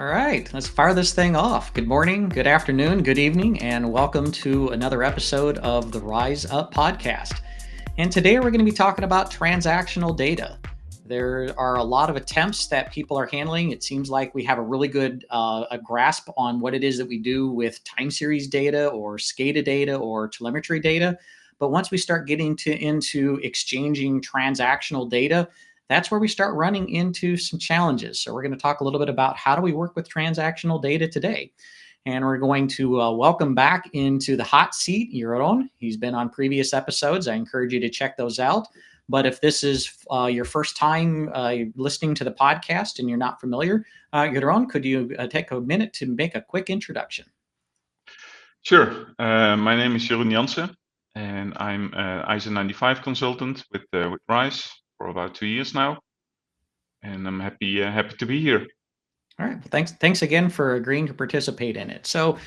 All right, let's fire this thing off. Good morning, good afternoon, good evening, and welcome to another episode of the Rise Up podcast. And today we're going to be talking about transactional data. There are a lot of attempts that people are handling. It seems like we have a really good a grasp on what it is that we do with time series data or SCADA data or telemetry data. But once we start getting into exchanging transactional data, that's where we start running into some challenges. So we're going to talk a little bit about how do we work with transactional data today. And we're going to welcome back into the hot seat Jeroen. He's been on previous episodes. I encourage you to check those out. But if this is your first time listening to the podcast and you're not familiar, Jeroen, could you take a minute to make a quick introduction? Sure. My name is Jeroen Janssen, and I'm an ISO 95 consultant with Rhize for about 2 years now, and I'm happy to be here. All right. Well, thanks again for agreeing to participate in it. So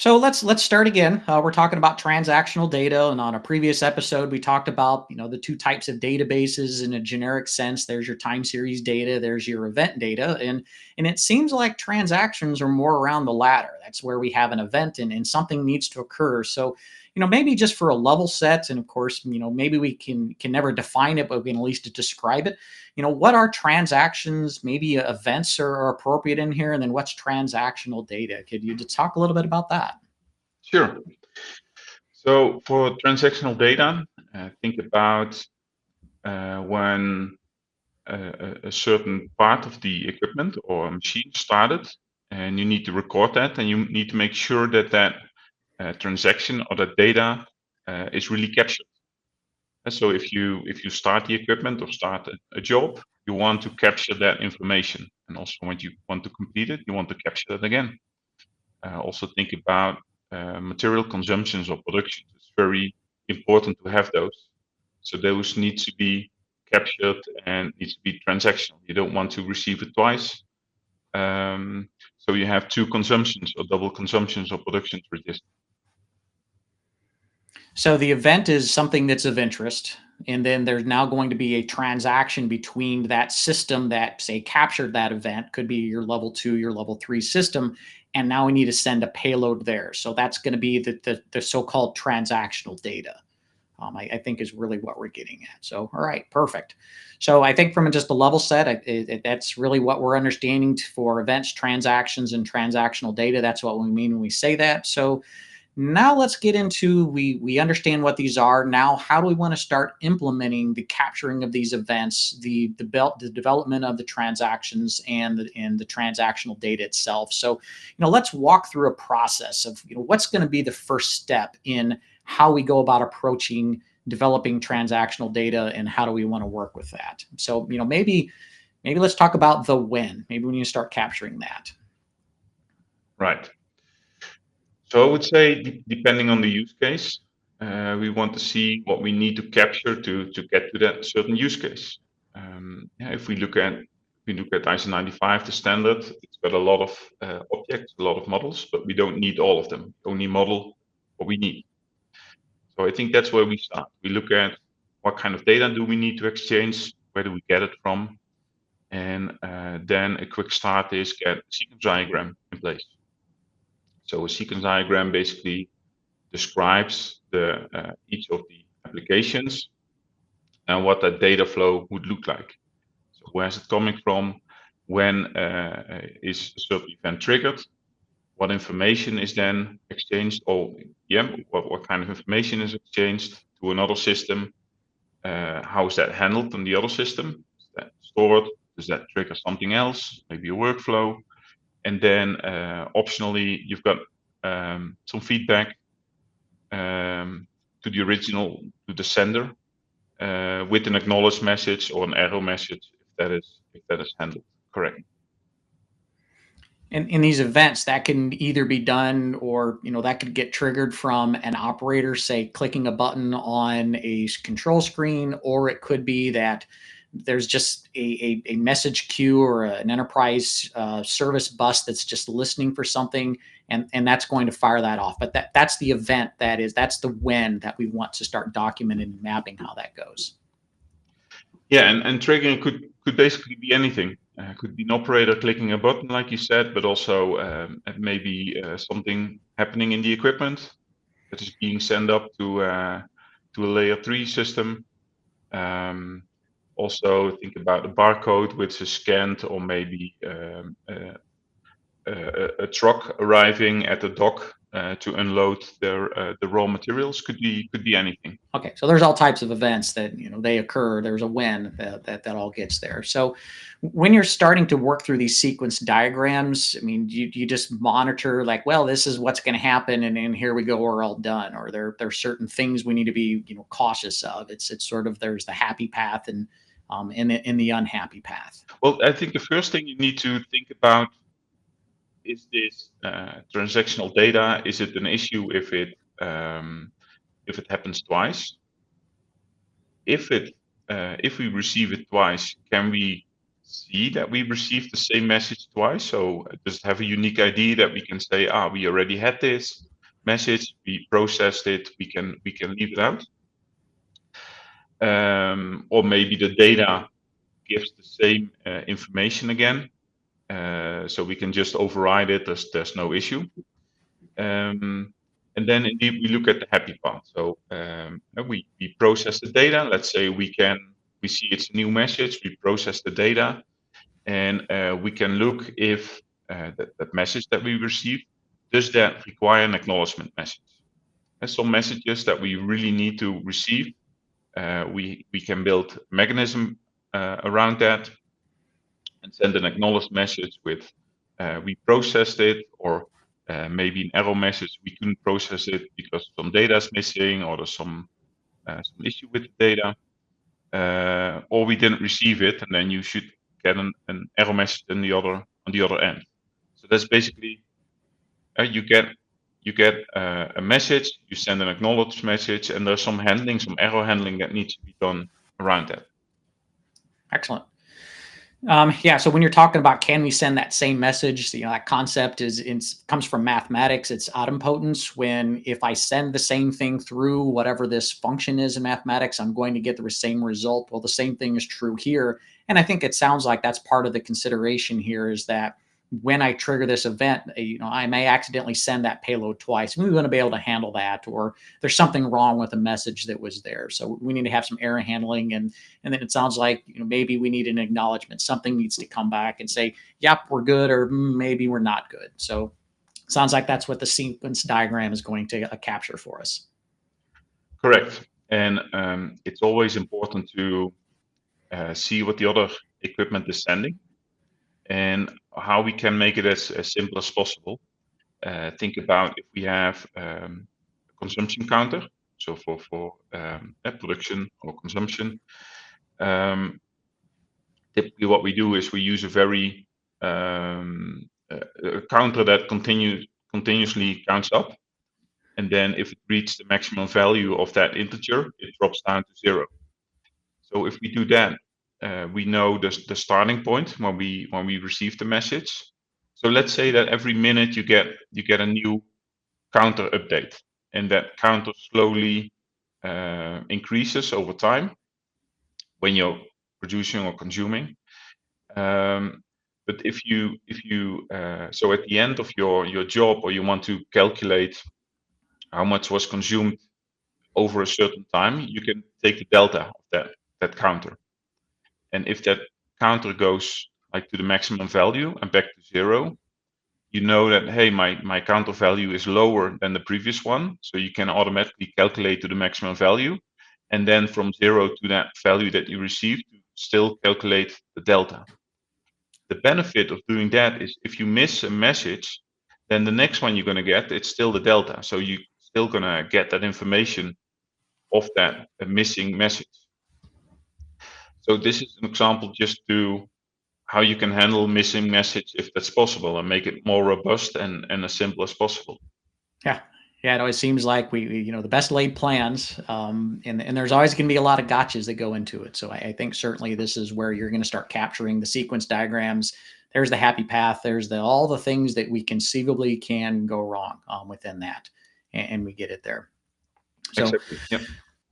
let's start again. We're talking about transactional data, and on a previous episode, we talked about the two types of databases in a generic sense. There's your time series data, there's your event data, and it seems like transactions are more around the latter. That's where we have an event and something needs to occur. So maybe just for a level set, and of course, maybe we can never define it, but we can at least describe it. What are transactions? Maybe events are appropriate in here, and then what's transactional data? Could you just talk a little bit about that? Sure. So for transactional data, think about when a certain part of the equipment or machine started, and you need to record that, and you need to make sure that that transaction or that data is really captured. So if you start the equipment or start a job, you want to capture that information, and also when you want to complete it, you want to capture that again. Also think about material consumptions or productions. It's very important to have those. So those need to be captured and needs to be transactional. You don't want to receive it twice. So you have two consumptions or double consumptions or productions registered. So the event is something that's of interest, and then there's now going to be a transaction between that system that, say, captured that event, could be your level 2, your level 3 system, and now we need to send a payload there. So that's going to be the so-called transactional data. I think is really what we're getting at. So, all right, perfect. So I think from just a level set, that's really what we're understanding for events, transactions, and transactional data. That's what we mean when we say that. So now let's get into, we understand what these are. Now, how do we want to start implementing the capturing of these events, the development of the transactions and the transactional data itself? So, let's walk through a process of what's going to be the first step in how we go about approaching developing transactional data and how do we want to work with that. So, maybe let's talk about the when. Maybe we need to start capturing that. Right. So I would say, depending on the use case, we want to see what we need to capture to get to that certain use case. If we look at ISO 95, the standard, it's got a lot of objects, a lot of models, but we don't need all of them. Only model what we need. So I think that's where we start. We look at what kind of data do we need to exchange, where do we get it from, and then a quick start is get a sequence diagram in place. So a sequence diagram basically describes each of the applications and what that data flow would look like. So where's it coming from? When is a certain event triggered? What information is then exchanged? Or what kind of information is exchanged to another system? How is that handled in the other system? Is that stored? Does that trigger something else? Maybe a workflow? And then optionally, you've got some feedback to the original, to the sender, with an acknowledged message or an error message if that is handled correctly. In these events, that can either be done or that could get triggered from an operator, say, clicking a button on a control screen, or it could be that there's just a message queue or an enterprise service bus that's just listening for something, and that's going to fire that off. But that's the event, that's the when that we want to start documenting and mapping how that goes. Yeah, and triggering could basically be anything. Could be an operator clicking a button, like you said, but also maybe something happening in the equipment that is being sent up to a layer 3 system. Also think about the barcode which is scanned, or maybe a truck arriving at the dock to unload the raw materials. Could be anything. Okay, so there's all types of events that they occur. There's a when that all gets there. So when you're starting to work through these sequence diagrams, I mean, you just monitor like, well, this is what's going to happen, and here we go, we're all done, or there are certain things we need to be cautious of. It's sort of, there's the happy path and in the unhappy path. Well, I think the first thing you need to think about is this transactional data. Is it an issue if it happens twice? If we receive it twice, can we see that we received the same message twice? So does it have a unique ID that we can say, we already had this message, we processed it, we can leave it out? Or maybe the data gives the same information again, so we can just override it. There's no issue. And then indeed we look at the happy part. So we process the data. Let's say we see it's a new message. We process the data, and we can look if that message that we received, does that require an acknowledgement message? There's some messages that we really need to receive. We can build a mechanism around that and send an acknowledged message with we processed it, or maybe an error message, we couldn't process it because some data is missing, or there's some issue with the data, or we didn't receive it, and then you should get an error message on the other end. So that's basically you get a message, you send an acknowledged message, and there's some error handling that needs to be done around that. Excellent. Yeah. So when you're talking about, can we send that same message? That concept comes from mathematics. It's idempotence. When if I send the same thing through whatever this function is in mathematics, I'm going to get the same result. Well, the same thing is true here. And I think it sounds like that's part of the consideration here, is that when I trigger this event, I may accidentally send that payload twice. We want to be able to handle that, or there's something wrong with the message that was there. So we need to have some error handling, and then it sounds like maybe we need an acknowledgement. Something needs to come back and say, "Yep, we're good," or maybe we're not good. So it sounds like that's what the sequence diagram is going to capture for us. Correct, and it's always important to see what the other equipment is sending, and how we can make it as simple as possible. Think about if we have a consumption counter, so for production or consumption. Typically, what we do is we use a very a counter that continuously counts up, and then if it reaches the maximum value of that integer, it drops down to 0. So if we do that, we know the starting point when we receive the message. So let's say that every minute you get a new counter update, and that counter slowly increases over time when you're producing or consuming. But if you so at the end of your job, or you want to calculate how much was consumed over a certain time, you can take the delta of that counter. And if that counter goes like to the maximum value and back to 0, you know that, hey, my counter value is lower than the previous one. So you can automatically calculate to the maximum value. And then from 0 to that value that you received, you still calculate the delta. The benefit of doing that is if you miss a message, then the next one you're going to get, it's still the delta. So you're still going to get that information of that missing message. So this is an example just to how you can handle missing message if that's possible, and make it more robust and as simple as possible. Yeah. Yeah, it always seems like we the best laid plans, and there's always going to be a lot of gotchas that go into it. So I think certainly this is where you're going to start capturing the sequence diagrams. There's the happy path. There's all the things that we conceivably can go wrong within that, and we get it there. So, exactly. Yeah.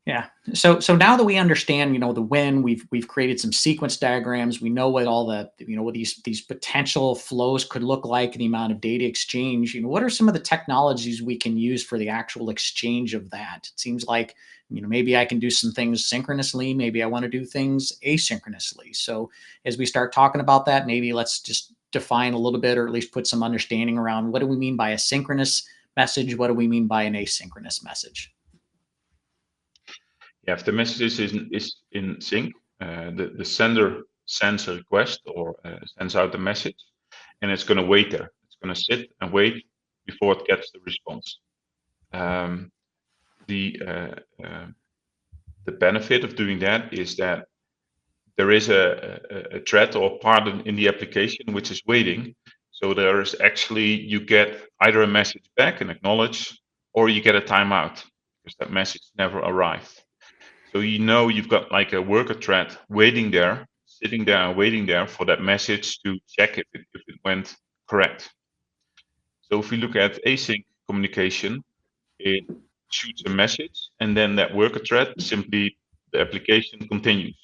Yeah. So now that we understand, the when, we've created some sequence diagrams. We know what all the, what these potential flows could look like, the amount of data exchange. What are some of the technologies we can use for the actual exchange of that? It seems like, maybe I can do some things synchronously. Maybe I want to do things asynchronously. So as we start talking about that, maybe let's just define a little bit, or at least put some understanding around what do we mean by a synchronous message? What do we mean by an asynchronous message? Yeah, if the message is in sync, the sender sends a request or sends out a message, and it's going to wait there. It's going to sit and wait before it gets the response. Um, the uh, uh, the benefit of doing that is that there is a thread or part in the application which is waiting. So there is actually, you get either a message back and acknowledge, or you get a timeout because that message never arrived. So you've got like a worker thread waiting there, sitting there and waiting there for that message to check if it went correct. So if we look at async communication, it shoots a message, and then that worker thread simply, the application continues.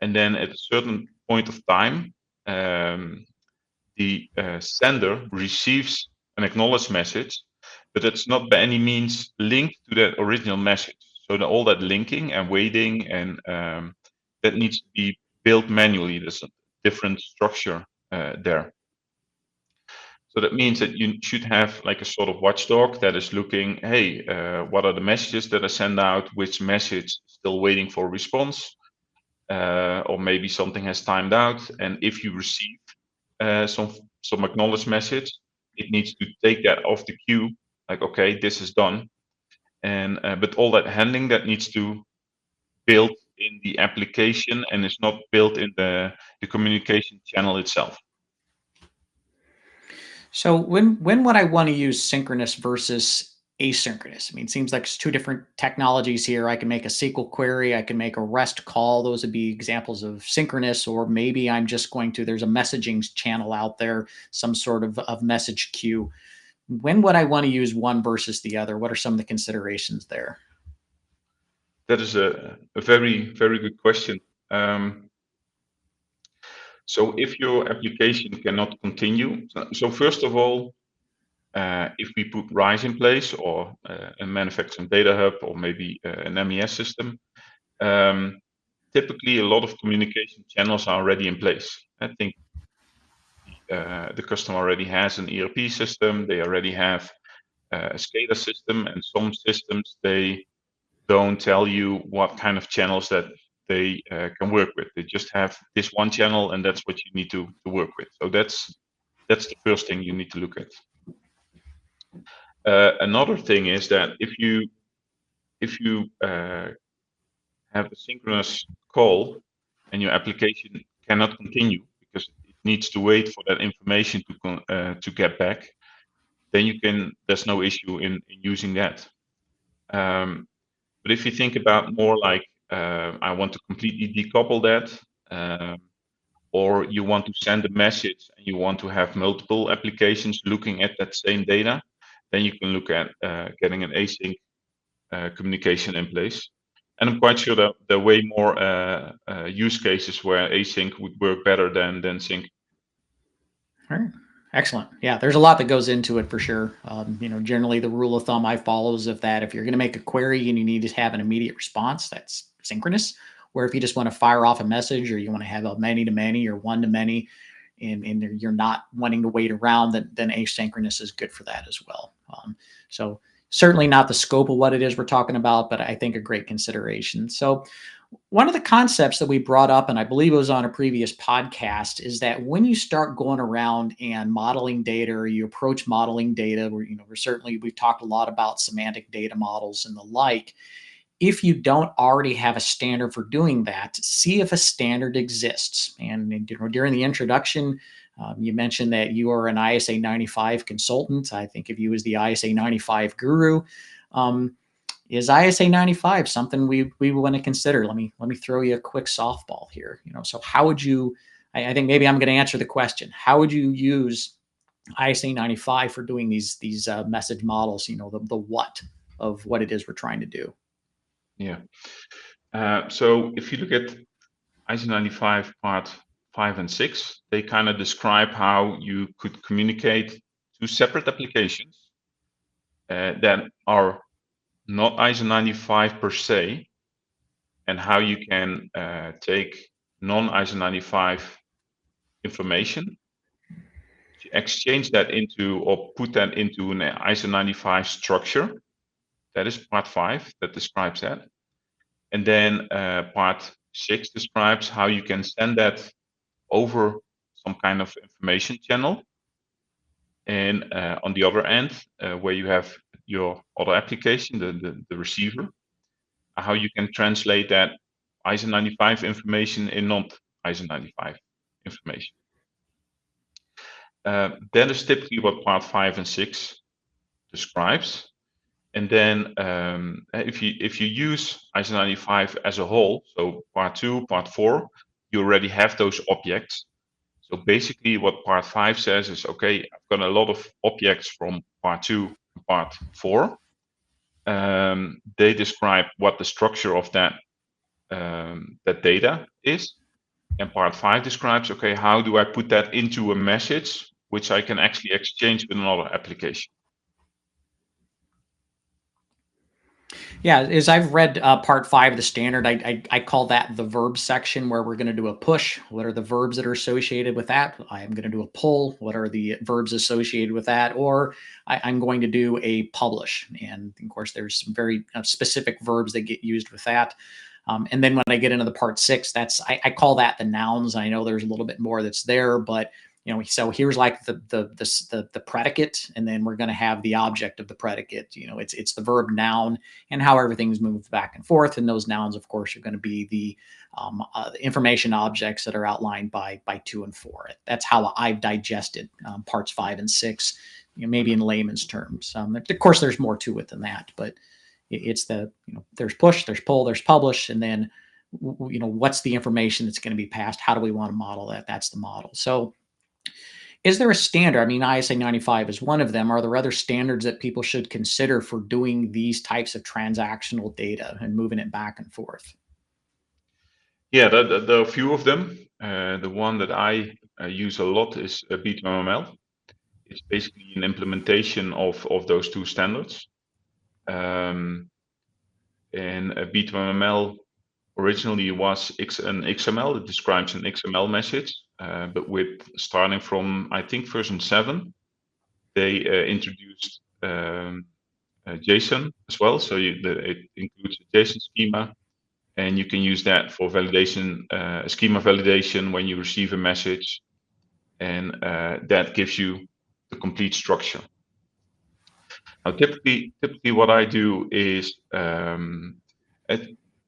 And then at a certain point of time, the sender receives an acknowledged message, but it's not by any means linked to that original message. So all that linking and waiting and that needs to be built manually. There's a different structure there. So that means that you should have like a sort of watchdog that is looking, hey, what are the messages that I send out? Which message is still waiting for a response? Or maybe something has timed out. And if you receive some acknowledged message, it needs to take that off the queue. Like, okay, this is done. And but all that handling that needs to build in the application and is not built in the communication channel itself. So when would I want to use synchronous versus asynchronous? I mean, it seems like it's two different technologies here. I can make a SQL query, I can make a REST call. Those would be examples of synchronous, or maybe I'm just going to, there's a messaging channel out there, some sort of message queue. When would I want to use one versus the other? What are some of the considerations there? That is a very, very good question. So if your application cannot continue, so first of all, if we put Rhize in place or a manufacturing data hub or maybe an MES system, um, typically a lot of communication channels are already in place. I think the customer already has an ERP system, they already have a SCADA system, and some systems they don't tell you what kind of channels that they can work with. They just have this one channel, and that's what you need to work with. So that's the first thing you need to look at. Another thing is that if you have a synchronous call and your application cannot continue because it needs to wait for that information to get back, then there's no issue in using that. But if you think about more like I want to completely decouple that, or you want to send a message and you want to have multiple applications looking at that same data, then you can look at getting an async communication in place. And I'm quite sure that there are way more use cases where async would work better than sync. All right. Excellent. Yeah, there's a lot that goes into it for sure. Generally the rule of thumb I follow is if you're going to make a query and you need to have an immediate response, that's synchronous. Where if you just want to fire off a message, or you want to have a many to many or one to many, and you're not wanting to wait around, then asynchronous is good for that as well. So certainly not the scope of what it is we're talking about, but I think a great consideration. So one of the concepts that we brought up, and I believe it was on a previous podcast, is that when you start going around and modeling data, or you approach modeling data, where we've talked a lot about semantic data models and the like. If you don't already have a standard for doing that, see if a standard exists. And during the introduction, you mentioned that you are an ISA 95 consultant. I think of you as the ISA 95 guru. Is ISA 95 something we want to consider? Let me throw you a quick softball here. So how would you? I think maybe I'm going to answer the question. How would you use ISA 95 for doing these message models? The what of what it is we're trying to do. Yeah. So if you look at ISO 95 part 5 and 6, they kind of describe how you could communicate to separate applications that are not ISO 95 per se, and how you can take non-ISO 95 information, exchange that into or put that into an ISO 95 structure. That is part 5 that describes that. And then part 6 describes how you can send that over some kind of information channel. And on the other end, where you have your other application, the receiver, how you can translate that ISO 95 information in non-ISO 95 information. That is typically what part 5 and 6 describes. And then if you use ISO 95 as a whole, so part 2, part 4, you already have those objects. So basically what part 5 says is, okay, I've got a lot of objects from part 2 and part 4. They describe what the structure of that data is. And part 5 describes, okay, how do I put that into a message which I can actually exchange with another application. Yeah, as I've read part 5 of the standard, I call that the verb section, where we're going to do a push. What are the verbs that are associated with that? I'm going to do a pull. What are the verbs associated with that? Or I'm going to do a publish. And of course, there's some very specific verbs that get used with that. And then when I get into the part 6, I call that the nouns. I know there's a little bit more that's there, but so here's like the predicate, and then we're going to have the object of the predicate. It's the verb noun and how everything's moved back and forth. And those nouns, of course, are going to be the information objects that are outlined by 2 and 4. That's how I've digested parts 5 and 6, maybe in layman's terms. Of course, there's more to it than that, but it's there's push, there's pull, there's publish, and then what's the information that's going to be passed? How do we want to model that? That's the model. So is there a standard? I mean, ISA 95 is one of them. Are there other standards that people should consider for doing these types of transactional data and moving it back and forth? Yeah, there are a few of them. The one that I use a lot is B2ML. It's basically an implementation of those two standards. And B2ML originally was an XML. It describes an XML message, but with starting from, I think, version 7, they introduced JSON as well. So it includes a JSON schema, and you can use that for validation, schema validation when you receive a message, and that gives you the complete structure. Now, typically what I do is,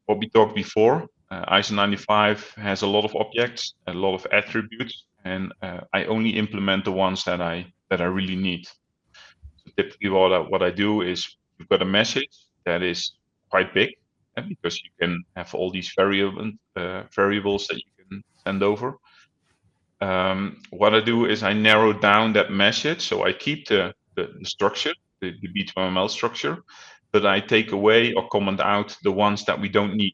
what we talked before, ISO 95 has a lot of objects, a lot of attributes, and I only implement the ones that I really need. So typically what I do is, you've got a message that is quite big, because you can have all these variables that you can send over. What I do is I narrow down that message, so I keep the structure, the B2ML structure, but I take away or comment out the ones that we don't need.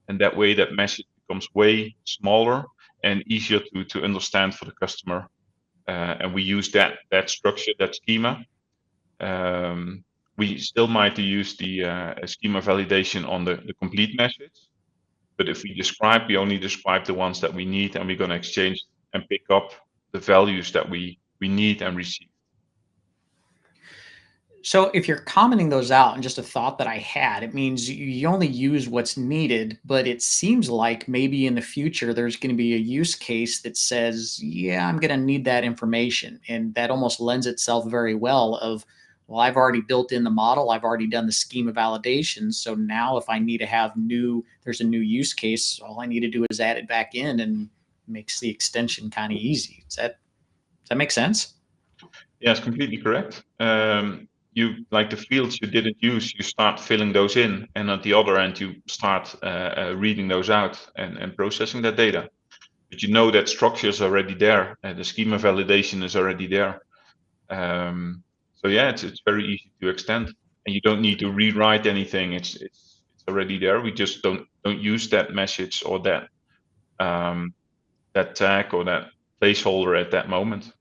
And that way that message becomes way smaller and easier to understand for the customer. And we use that structure, that schema. We still might use the schema validation on the complete message. But if we only describe the ones that we need, and we're going to exchange and pick up the values that we need and receive. So if you're commenting those out, and just a thought that I had, it means you only use what's needed, but it seems like maybe in the future there's going to be a use case that says, yeah, I'm going to need that information. And that almost lends itself very well of, well, I've already built in the model, I've already done the schema validation. So now if I need to have there's a new use case, all I need to do is add it back in, and makes the extension kind of easy. Does that make sense? Yes, completely correct. You, like the fields you didn't use, you start filling those in, and at the other end you start reading those out and processing that data. But you know that structure is already there, and the schema validation is already there. So yeah, it's very easy to extend, and you don't need to rewrite anything. It's already there. We just don't use that message or that that tag or that placeholder at that moment.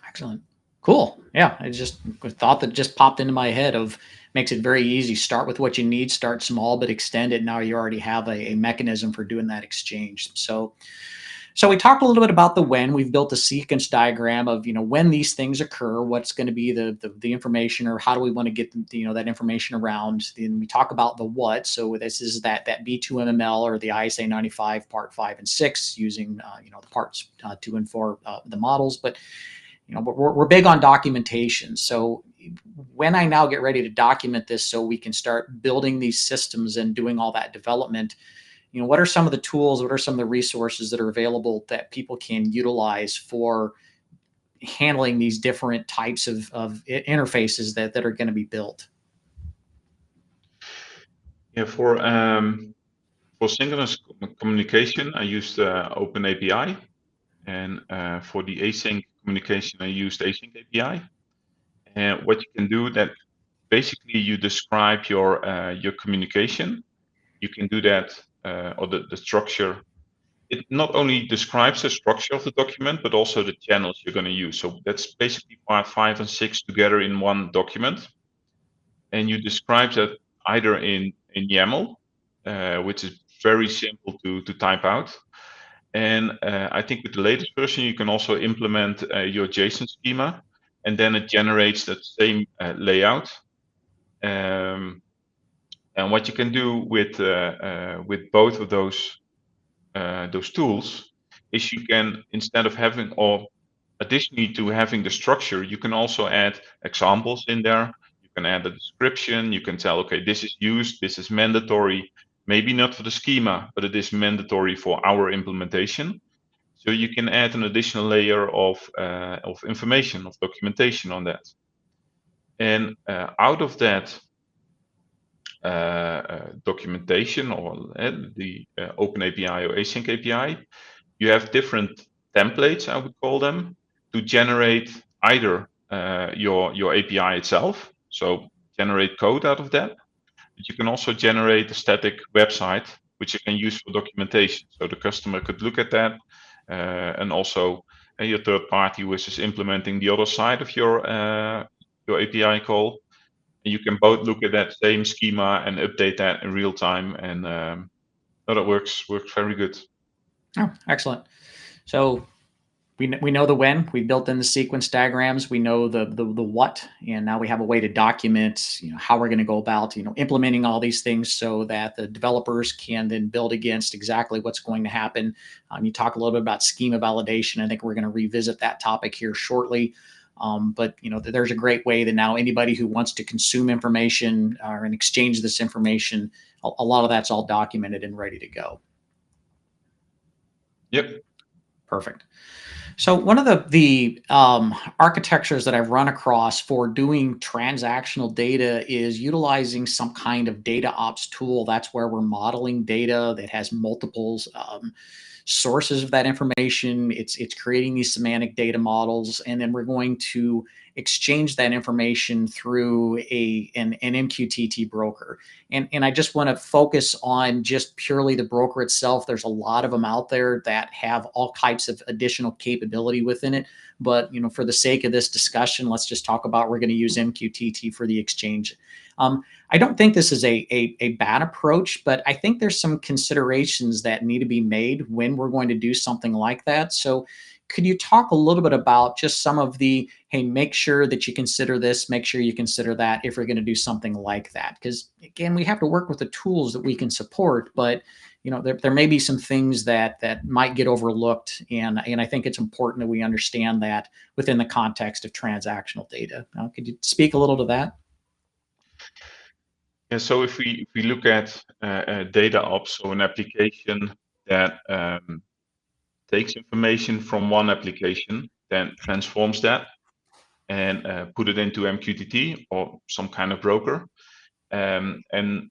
Excellent. Cool. Yeah, I just a thought that just popped into my head of makes it very easy. Start with what you need, start small, but extend it. Now you already have a mechanism for doing that exchange. So we talked a little bit about the when. We've built a sequence diagram of when these things occur, what's going to be the information, or how do we want to get that information around. Then we talk about the what. So this is that B2MML or the ISA 95 part 5 and 6 using the parts 2 and 4 the models, but we're big on documentation. So when I now get ready to document this so we can start building these systems and doing all that development, what are some of the tools, what are some of the resources that are available that people can utilize for handling these different types of interfaces that are going to be built? Yeah, for synchronous communication, I used OpenAPI, and for the async communication, I used Async API. And what you can do that basically you describe your communication. You can do that or the structure. It not only describes the structure of the document, but also the channels you're going to use. So that's basically part 5 and 6 together in one document. And you describe that either in YAML, which is very simple to type out. And I think with the latest version, you can also implement your JSON schema, and then it generates that same layout. And what you can do with both of those tools is you can, instead of having, or additionally to having the structure, you can also add examples in there. You can add a description. You can tell, okay, this is used, this is mandatory, maybe not for the schema, but it is mandatory for our implementation. So you can add an additional layer of information, of documentation on that. And out of that documentation, or the OpenAPI or Async API, you have different templates, I would call them, to generate either your API itself, so generate code out of that, but you can also generate a static website which you can use for documentation. So the customer could look at that, and also your third party who is just implementing the other side of your API call. And you can both look at that same schema and update that in real time, and that works very good. Oh, excellent. So we know the when. We built in the sequence diagrams. We know the what, and now we have a way to document how we're going to go about implementing all these things so that the developers can then build against exactly what's going to happen. You talk a little bit about schema validation. I think we're going to revisit that topic here shortly. But there's a great way that now anybody who wants to consume information and exchange this information, a lot of that's all documented and ready to go. Yep. Perfect. So one of the architectures that I've run across for doing transactional data is utilizing some kind of DataOps tool. That's where we're modeling data that has multiples sources of that information. It's creating these semantic data models, and then we're going to exchange that information through an MQTT broker. And I just want to focus on just purely the broker itself. There's a lot of them out there that have all types of additional capability within it. But for the sake of this discussion, let's just talk about we're going to use MQTT for the exchange. I don't think this is a bad approach, but I think there's some considerations that need to be made when we're going to do something like that. So could you talk a little bit about just some of the, hey, make sure that you consider this, make sure you consider that if you're going to do something like that? Because again, we have to work with the tools that we can support, but there may be some things that might get overlooked, and I think it's important that we understand that within the context of transactional data. Could you speak a little to that? Yeah, so if we look at DataOps, so an application that takes information from one application, then transforms that and put it into MQTT or some kind of broker, and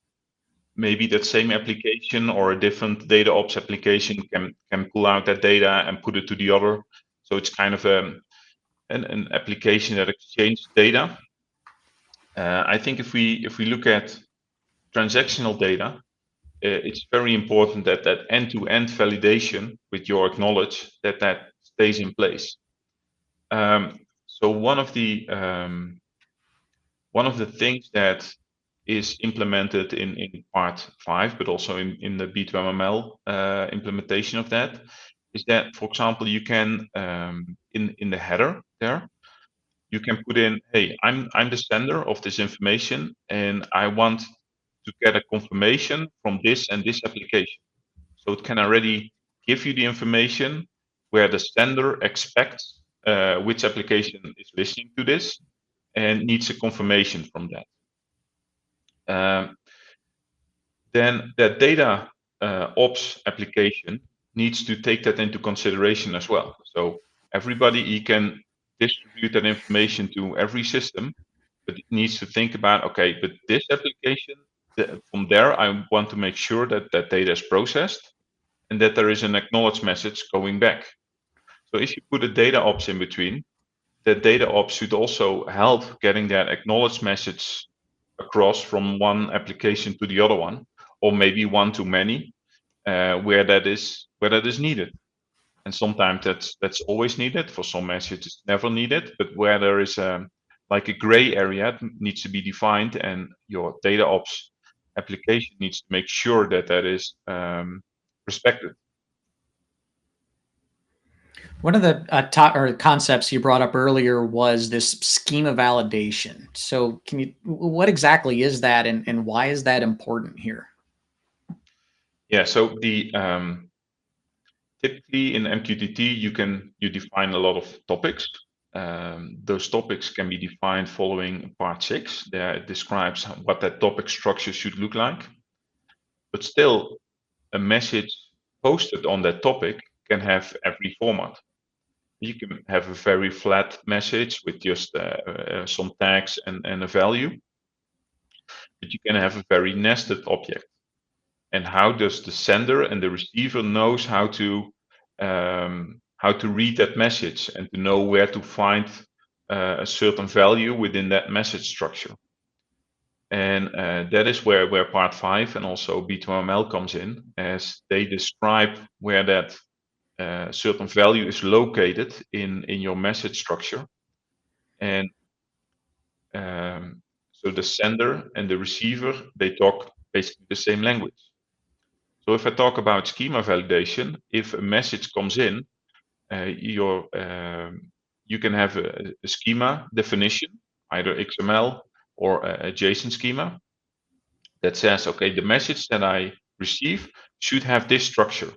maybe that same application or a different DataOps application can pull out that data and put it to the other. So it's kind of an application that exchanges data. I think if we look at transactional data, it's very important that that end-to-end validation with your acknowledge that stays in place. So one of the things that is implemented in part 5, but also in the B2ML implementation of that, is that, for example, you can in the header there, you can put in, hey, I'm the sender of this information, and I want to get a confirmation from this and this application. So it can already give you the information where the sender expects which application is listening to this and needs a confirmation from that. Then that data ops application needs to take that into consideration as well. So everybody can distribute that information to every system, but it needs to think about, okay, but this application, from there, I want to make sure that that data is processed and that there is an acknowledge message going back. So if you put a data ops in between, that data ops should also help getting that acknowledge message across from one application to the other one, or maybe one to many, where that is needed. And sometimes that's always needed. For some messages, it's never needed. But where there is like a gray area, it needs to be defined, and your data ops application needs to make sure that that is respected. One of the concepts you brought up earlier was this schema validation. So what exactly is that, and why is that important here? Yeah, so the typically in MQTT, you define a lot of topics. Those topics can be defined following part 6. There it describes what that topic structure should look like. But still, a message posted on that topic can have every format. You can have a very flat message with just some tags and a value, but you can have a very nested object. And how does the sender and the receiver knows how to read that message and to know where to find a certain value within that message structure? And that is where part 5 and also B2ML comes in, as they describe where that certain value is located in your message structure. And so the sender and the receiver, they talk basically the same language. So if I talk about schema validation, if a message comes in, you can have a schema definition, either XML or a JSON schema, that says, okay, the message that I receive should have this structure,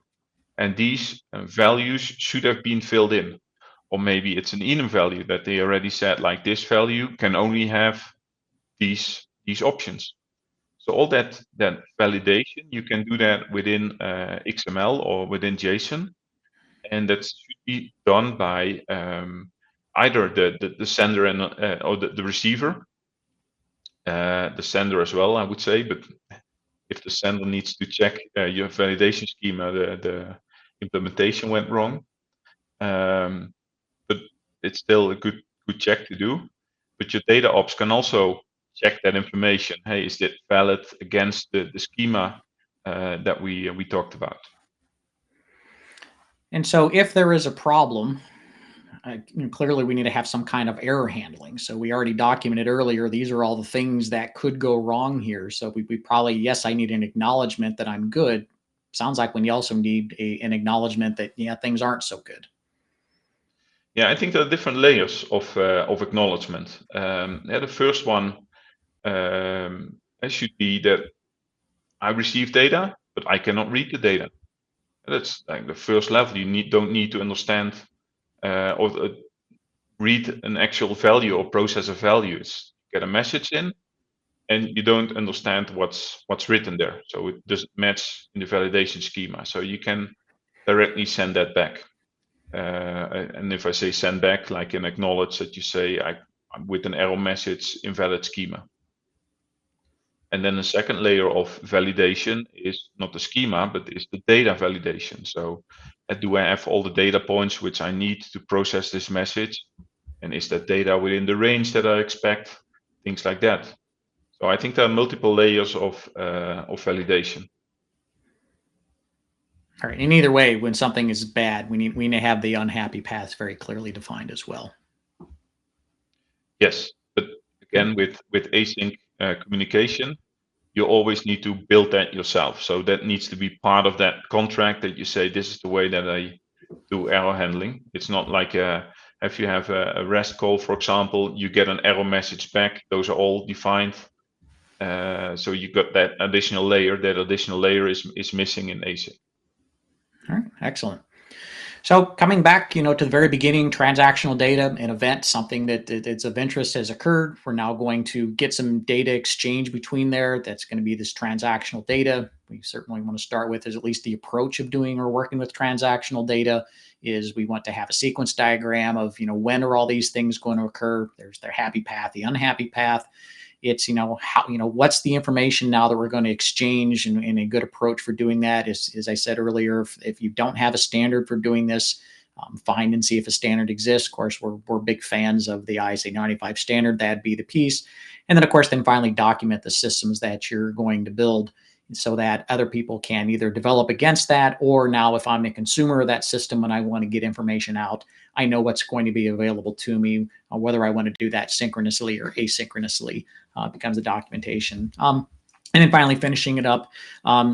and these values should have been filled in. Or maybe it's an enum value that they already said, like, this value can only have these options. So all that validation, you can do that within XML or within JSON, and that should be done by either the sender and or the receiver, the sender as well, I would say. But if the sender needs to check your validation schema, the implementation went wrong. But it's still a good check to do. But your data ops can also check that information. Hey, is that valid against the schema that we talked about? And so if there is a problem, clearly we need to have some kind of error handling. So we already documented earlier, these are all the things that could go wrong here. So we probably, yes, I need an acknowledgement that I'm good. Sounds like we also need an acknowledgement that, yeah, things aren't so good. Yeah, I think there are different layers of acknowledgement. Yeah, the first one should be that I receive data, but I cannot read the data. That's like the first level. You don't need to understand or read an actual value or process of values. Get a message in, and you don't understand what's written there, so it doesn't match in the validation schema. So you can directly send that back. And if I say send back, like an acknowledge that you say I'm with an error message, invalid schema. And then the second layer of validation is not the schema, but is the data validation. So do I have all the data points which I need to process this message? And is that data within the range that I expect? Things like that. So I think there are multiple layers of validation. All right. And either way, when something is bad, we need to have the unhappy paths very clearly defined as well. Yes, but again, with async communication, you always need to build that yourself. So that needs to be part of that contract that you say, this is the way that I do error handling. It's not like if you have a REST call, for example, you get an error message back. Those are all defined. So you got that additional layer. That additional layer is missing in async. All right, excellent. So coming back, to the very beginning, transactional data, an event, something that's of interest has occurred. We're now going to get some data exchange between there. That's going to be this transactional data. We certainly want to start with is at least the approach of doing or working with transactional data is we want to have a sequence diagram of, when are all these things going to occur? There's their happy path, the unhappy path. It's, how, what's the information now that we're going to exchange, and a good approach for doing that is, as I said earlier, if you don't have a standard for doing this, find and see if a standard exists. Of course, we're big fans of the ISA 95 standard. That'd be the piece. And then, of course, then finally document the systems that you're going to build so that other people can either develop against that, or now if I'm a consumer of that system and I want to get information out, I know what's going to be available to me, whether I want to do that synchronously or asynchronously becomes the documentation. And then finally finishing it up,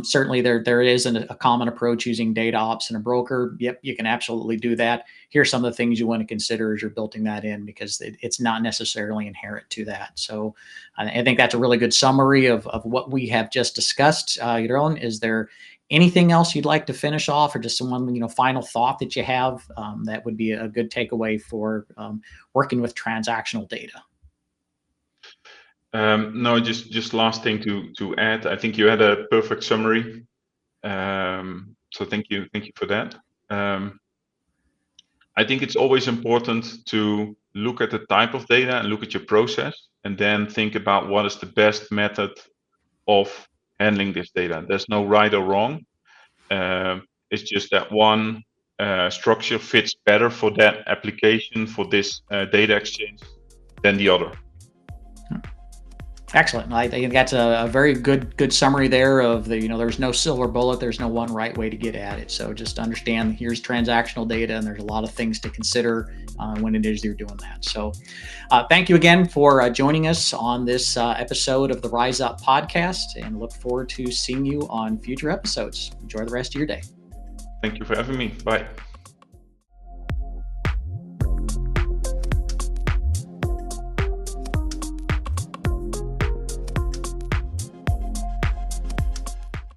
certainly there is a common approach using DataOps and a broker. Yep, you can absolutely do that. Here's some of the things you want to consider as you're building that in, because it's not necessarily inherent to that. So I think that's a really good summary of what we have just discussed. Jeroen, is there anything else you'd like to finish off, or just some final thought that you have that would be a good takeaway for working with transactional data? No, just last thing to add. I think you had a perfect summary. So thank you for that. I think it's always important to look at the type of data and look at your process, and then think about what is the best method of handling this data. There's no right or wrong. It's just that one structure fits better for that application, for this data exchange, than the other. Excellent. I think that's a very good summary there of there's no silver bullet. There's no one right way to get at it. So just understand here's transactional data, and there's a lot of things to consider when it is you're doing that. So thank you again for joining us on this episode of the Rhize Up podcast, and look forward to seeing you on future episodes. Enjoy the rest of your day. Thank you for having me. Bye.